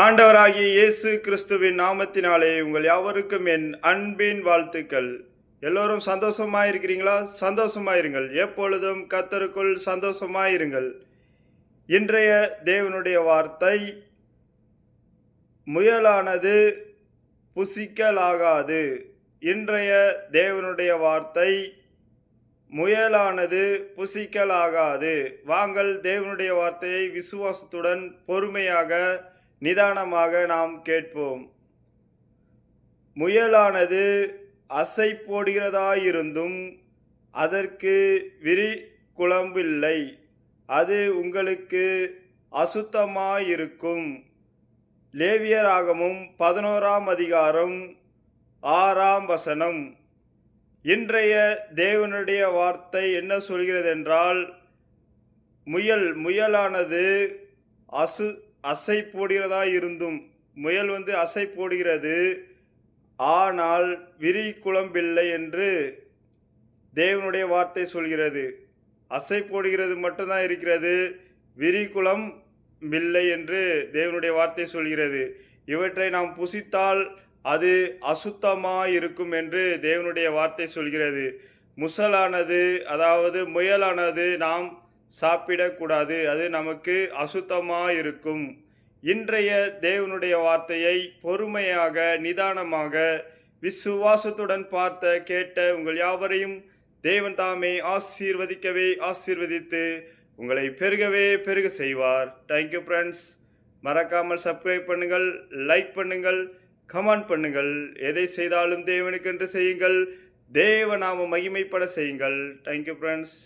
ஆண்டவராகிய இயேசு கிறிஸ்துவின் நாமத்தினாலே உங்கள் யாவருக்கும் என் அன்பின் வாழ்த்துக்கள். எல்லோரும் சந்தோஷமாயிருக்கிறீங்களா? சந்தோஷமாயிருங்கள். எப்பொழுதும் கர்த்தருக்குள் சந்தோஷமாயிருங்கள். இன்றைய தேவனுடைய வார்த்தை, முயலானது புசிக்கலாகாது. இன்றைய தேவனுடைய வார்த்தை, முயலானது புசிக்கலாகாது. வாங்கள் தேவனுடைய வார்த்தையை விசுவாசத்துடன் பொறுமையாக நிதானமாக நாம் கேட்போம். முயலானது அசை போடுகிறதாயிருந்தும் அதற்கு விரிகுளம்பில்லை, அது உங்களுக்கு அசுத்தமாயிருக்கும். லேவியராகமம் 11ஆம் அதிகாரம் 6ஆம் வசனம். இன்றைய தேவனுடைய வார்த்தை என்ன சொல்கிறது என்றால், முயலானது அசை போடுகிறதா இருந்தும், முயல் அசை போடுகிறது, ஆனால் விரிகுளம்பில்லை என்று தேவனுடைய வார்த்தை சொல்கிறது. அசை போடுகிறது மட்டும்தான் இருக்கிறது, விரிகுளம்பில்லை என்று தேவனுடைய வார்த்தை சொல்கிறது. இவற்றை நாம் புசித்தால் அது அசுத்தமாயிருக்கும் என்று தேவனுடைய வார்த்தை சொல்கிறது. அதாவது முயலானது நாம் சாப்பிடக்கூடாது, அது நமக்கு அசுத்தமாயிருக்கும். இன்றைய தேவனுடைய வார்த்தையை பொறுமையாக நிதானமாக விசுவாசத்துடன் கேட்ட உங்கள் யாவரையும் தேவன் தாமே ஆசீர்வதித்து உங்களை பெருக செய்வார். Thank you friends. மறக்காமல் சப்ஸ்கிரைப் பண்ணுங்கள், லைக் பண்ணுங்கள், கமெண்ட் பண்ணுங்கள். எதை செய்தாலும் தேவனுக்கென்று செய்யுங்கள், தேவ நாம மகிமைப்பட செய்யுங்கள். Thank you friends.